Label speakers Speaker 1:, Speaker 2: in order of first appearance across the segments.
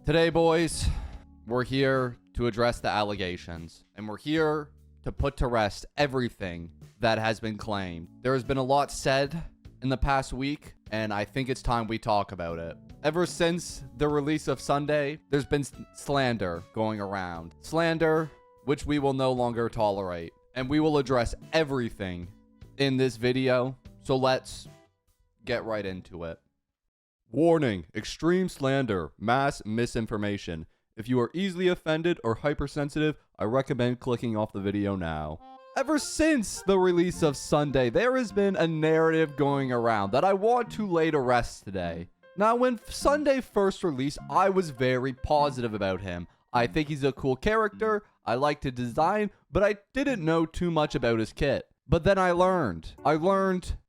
Speaker 1: Today, boys, we're here to address the allegations, and we're here to put to rest everything that has been claimed. There has been a lot said in the past week, and I think it's time we talk about it. Ever since the release of Sunday, there's been slander going around. Slander, which we will no longer tolerate. And we will address everything in this video, so let's get right into it. Warning: extreme slander, mass misinformation. If you are easily offended or hypersensitive, I recommend clicking off the video now. Ever since the release of Sunday, there has been a narrative going around that I want to lay to rest today. Now, when Sunday first released, I was very positive about him. I think he's a cool character, I like his design, but I didn't know too much about his kit. But then I learned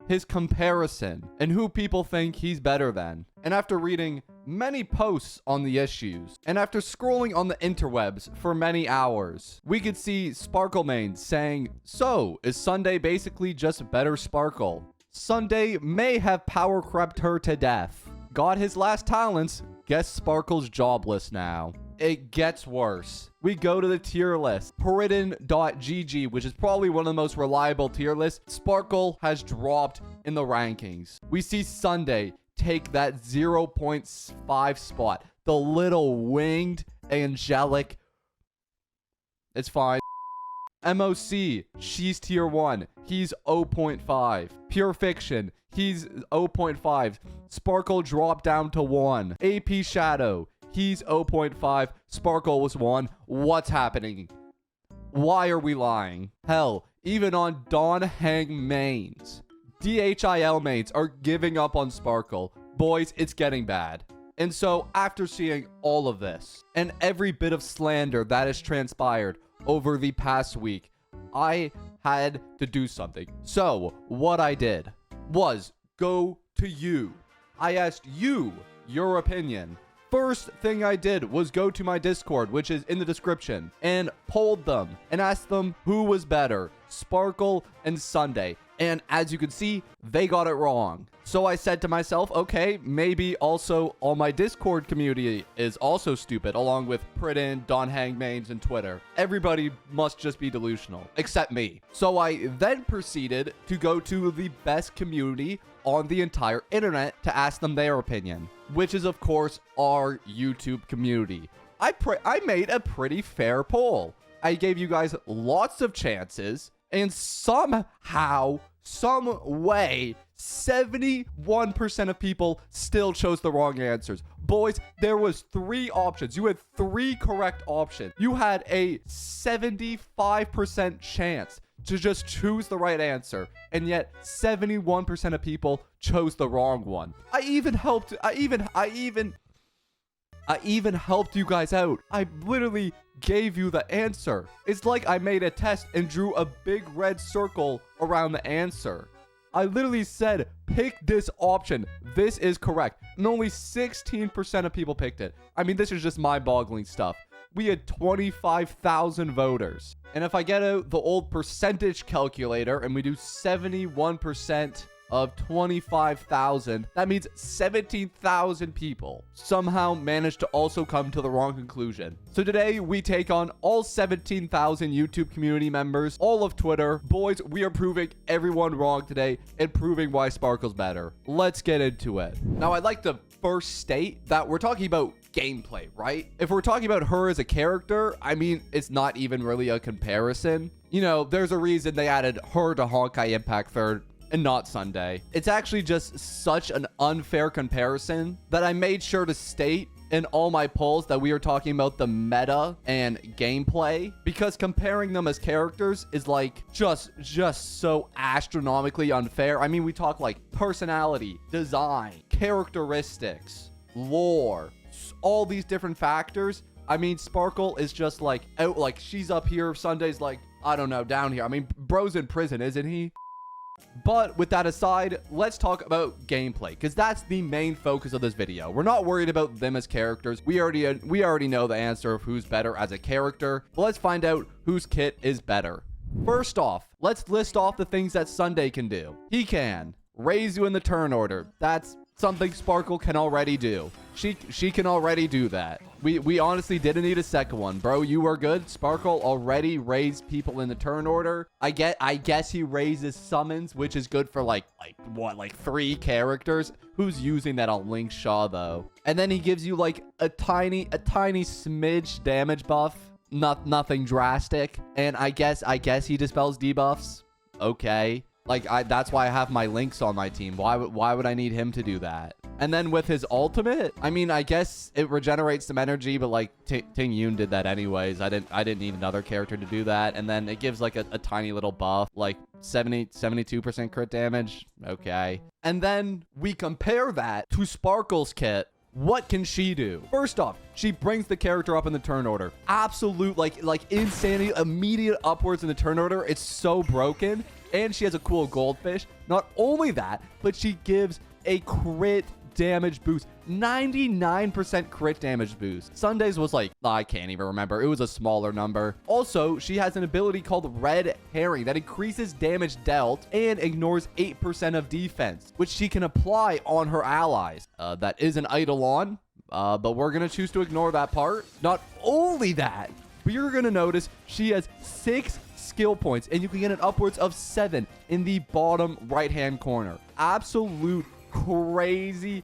Speaker 1: his comparison and who people think he's better than. And after reading many posts on the issues, and after scrolling on the interwebs for many hours, we could see Sparklemane saying, "So, is Sunday basically just better Sparkle? Sunday may have power crept her to death. Got his last talents, guess Sparkle's jobless now." It gets worse. We go to the tier list. Peridin.gg, which is probably one of the most reliable tier lists. Sparkle has dropped in the rankings. We see Sunday take that 0.5 spot. The little winged angelic. It's fine. MOC, she's tier 1. He's 0.5. Pure Fiction, he's 0.5. Sparkle dropped down to 1. AP Shadow, he's 0.5. Sparkle was 1. What's happening? Why are we lying? Hell, even on Don Hang mains, DHIL mains are giving up on Sparkle. Boys, it's getting bad. And so, after seeing all of this, and every bit of slander that has transpired over the past week, I had to do something. So, what I did was go to you. I asked you your opinion. First thing I did was go to my Discord, which is in the description, and polled them and asked them who was better, Sparkle and Sunday. And as you can see, they got it wrong. So I said to myself, okay, maybe also all my Discord community is also stupid, along with Pridden, Don Hangmains, and Twitter. Everybody must just be delusional, except me. So I then proceeded to go to the best community on the entire internet to ask them their opinion, which is, of course, our YouTube community. I made a pretty fair poll. I gave you guys lots of chances, and somehow, some way, 71% of people still chose the wrong answers. Boys, there was 3 options. You had 3 correct options. You had a 75% chance to just choose the right answer, and yet 71% of people chose the wrong one. I even helped you guys out. I literally gave you the answer. It's like I made a test and drew a big red circle around the answer. I literally said, pick this option. This is correct. And only 16% of people picked it. I mean, this is just mind-boggling stuff. We had 25,000 voters. And if I get out the old percentage calculator and we do 71% of 25,000, that means 17,000 people somehow managed to also come to the wrong conclusion. So today we take on all 17,000 YouTube community members, all of Twitter. Boys, we are proving everyone wrong today and proving why Sparkle's better. Let's get into it. Now, I'd like to first state that we're talking about gameplay, right? If we're talking about her as a character, I mean, it's not even really a comparison. You know, there's a reason they added her to Honkai Impact 3rd and not Sunday. It's actually just such an unfair comparison that I made sure to state in all my polls that we are talking about the meta and gameplay, because comparing them as characters is like just so astronomically unfair. I mean, we talk like personality, design, characteristics, lore, all these different factors. I mean, Sparkle is just like out, like she's up here, Sunday's like, I don't know, down here. I mean, bro's in prison, isn't he? But with that aside, let's talk about gameplay, because that's the main focus of this video. We're not worried about them as characters. We already know the answer of who's better as a character. But let's find out whose kit is better. First off, let's list off the things that Sunday can do. He can raise you in the turn order. That's something Sparkle can already do. She can already do that. We honestly didn't need a second one. Bro, you were good. Sparkle already raised people in the turn order. I guess he raises summons, which is good for like 3 characters. Who's using that on Link Shaw though? And then he gives you like a tiny smidge damage buff. Nothing drastic. And I guess he dispels debuffs. Okay. Like that's why I have my Links on my team. Why would I need him to do that? And then with his ultimate, I mean, I guess it regenerates some energy, but like Ting Yun did that anyways. I didn't need another character to do that. And then it gives like a tiny little buff, like 72% crit damage. Okay. And then we compare that to Sparkle's kit. What can she do? First off, she brings the character up in the turn order. Absolute like insanity, immediate upwards in the turn order. It's so broken. And she has a cool goldfish. Not only that, but she gives a crit damage boost. 99% crit damage boost. Sundays was like, I can't even remember. It was a smaller number. Also, she has an ability called Red Herring that increases damage dealt and ignores 8% of defense, which she can apply on her allies. That is an Eidolon, but we're going to choose to ignore that part. Not only that, but you're going to notice she has 6 skill points, and you can get an upwards of 7 in the bottom right-hand corner. Absolute crazy.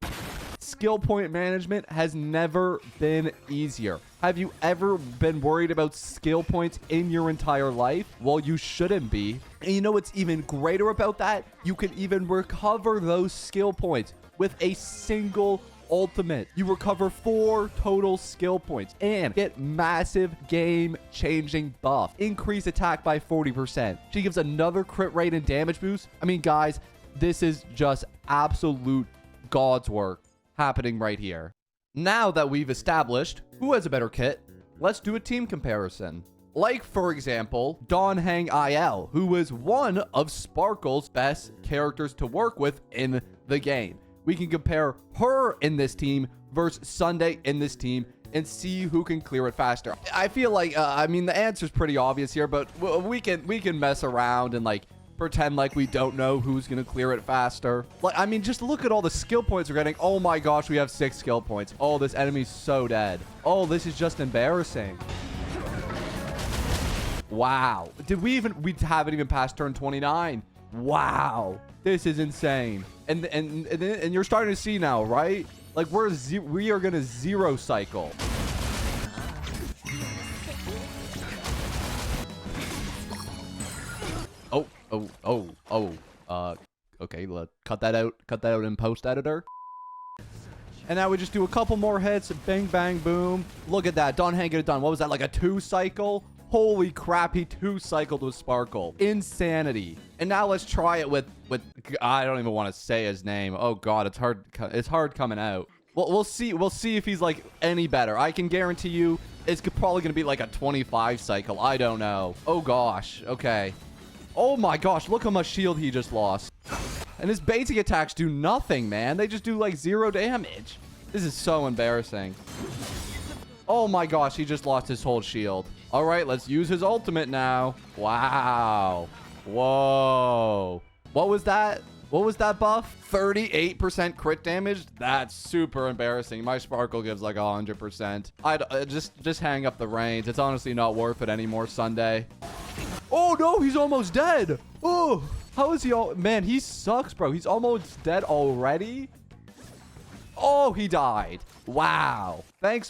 Speaker 1: Skill point management has never been easier. Have you ever been worried about skill points in your entire life? Well, you shouldn't be. And you know what's even greater about that? You can even recover those skill points with a single ultimate. You recover 4 total skill points and get massive game-changing buff. Increase attack by 40%. She gives another crit rate and damage boost. I mean, guys, this is just absolute God's work happening right here. Now that we've established who has a better kit, let's do a team comparison. Like, for example, Don Hang IL, who was one of Sparkle's best characters to work with in the game. We can compare her in this team versus Sunday in this team and see who can clear it faster. I feel like, I mean, the answer's pretty obvious here, but we can mess around and like pretend like we don't know who's going to clear it faster. Like, I mean, just look at all the skill points we're getting. Oh my gosh, we have 6 skill points. Oh, this enemy's so dead. Oh, this is just embarrassing. Wow. We haven't even passed turn 29. Wow. This is insane. And you're starting to see now, right? Like we are going to 0 cycle. Okay, let's cut that out in post editor. And now we just do a couple more hits. Bang, bang, boom. Look at that. Don Hang get it done. What was that, like a 2 cycle? Holy crap, he 2 cycled with Sparkle. Insanity. And now let's try it with I don't even want to say his name. Oh god, it's hard coming out. Well, we'll see if he's like any better. I can guarantee you it's probably gonna be like a 25 cycle. I don't know. Oh gosh. Okay. Oh my gosh, look how much shield he just lost. And his basic attacks do nothing, man. They just do like 0 damage. This is so embarrassing. Oh my gosh, he just lost his whole shield. All right, let's use his ultimate now. Wow. Whoa. What was that? What was that buff? 38% crit damage? That's super embarrassing. My Sparkle gives like 100%. I'd just hang up the reins. It's honestly not worth it anymore, Sunday. Oh no, he's almost dead. Oh, how is he all... Man, he sucks, bro. He's almost dead already. Oh, he died. Wow. Thanks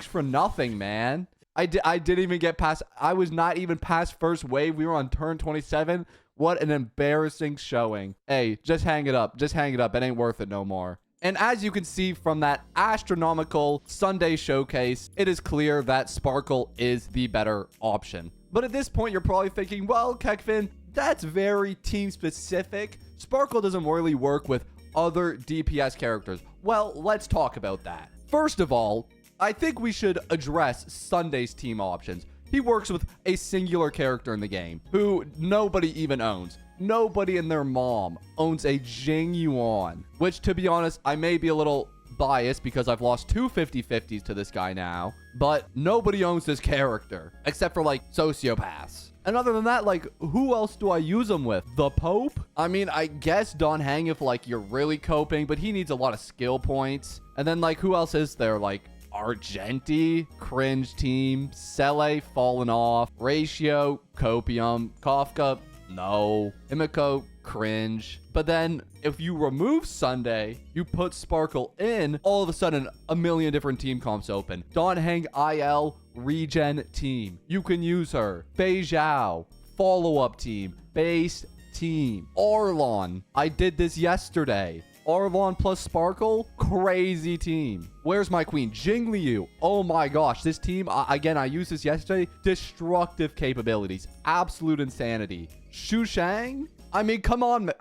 Speaker 1: for nothing, man. I didn't even get past... I was not even past first wave. We were on turn 27. What an embarrassing showing. Hey, just hang it up. Just hang it up. It ain't worth it no more. And as you can see from that astronomical Sunday showcase, it is clear that Sparkle is the better option. But at this point, you're probably thinking, well, Kekvin, that's very team specific. Sparkle doesn't really work with other DPS characters. Well, let's talk about that. First of all, I think we should address Sunday's team options. He works with a singular character in the game who nobody even owns. Nobody and their mom owns a Jing Yuan, which, to be honest, I may be a little biased because I've lost two 50-50s to this guy now, but nobody owns this character except for like sociopaths. And other than that, like, who else do I use him with? The Pope? I mean, I guess Don Hang if like you're really coping, but he needs a lot of skill points. And then like, who else is there? Like Argenti, cringe team, Sele, fallen off, Ratio, Copium, Kafka, no, Himiko, cringe. But then if you remove Sunday, you put Sparkle in, all of a sudden a million different team comps open. Don Hang IL regen team. You can use her. Fei Zhao, follow-up team, base team. Arlon, I did this yesterday. Arlon plus Sparkle, crazy team. Where's my queen? Jingliu. Oh my gosh, this team, again, I used this yesterday. Destructive capabilities. Absolute insanity. Shu Shang? I mean, come on,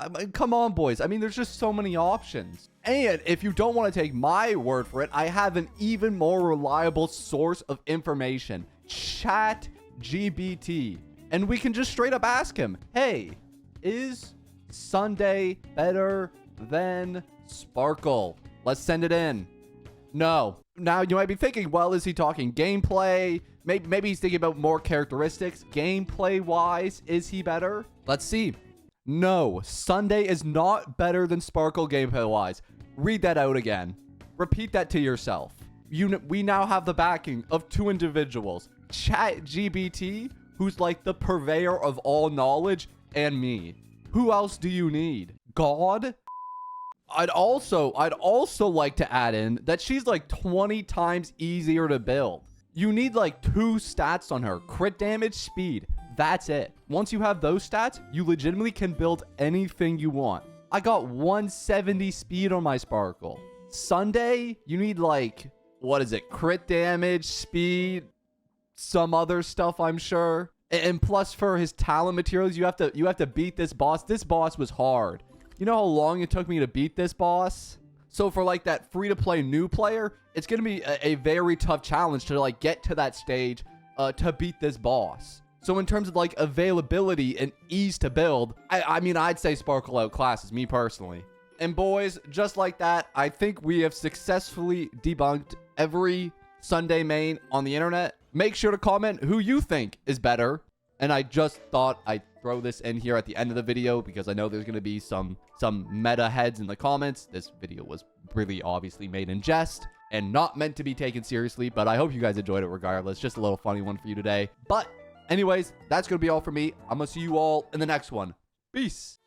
Speaker 1: boys. I mean, there's just so many options. And if you don't want to take my word for it, I have an even more reliable source of information. ChatGPT. And we can just straight up ask him, hey, is Sunday better than Sparkle? Let's send it in. No. Now you might be thinking, well, is he talking gameplay? Maybe he's thinking about more characteristics. Gameplay wise, is he better? Let's see. No, Sunday is not better than Sparkle gameplay wise. Read that out again. Repeat that to yourself. We now have the backing of two individuals, ChatGPT, who's like the purveyor of all knowledge, and me. Who else do you need? God? I'd also like to add in that she's like 20 times easier to build. You need like 2 stats on her: crit damage, speed. That's it. Once you have those stats, you legitimately can build anything you want. I got 170 speed on my Sparkle. Sunday, you need like, what is it? Crit damage, speed, some other stuff, I'm sure. And plus for his talent materials, you have to beat this boss. This boss was hard. You know how long it took me to beat this boss? So for like that free-to-play new player, it's going to be a very tough challenge to like get to that stage to beat this boss. So in terms of like availability and ease to build, I mean, I'd say Sparkle outclasses me personally. And boys, just like that, I think we have successfully debunked every Sunday main on the internet. Make sure to comment who you think is better. And I just thought I'd throw this in here at the end of the video because I know there's going to be some meta heads in the comments. This video was really obviously made in jest and not meant to be taken seriously, but I hope you guys enjoyed it regardless. Just a little funny one for you today. But anyways, that's going to be all for me. I'm going to see you all in the next one. Peace.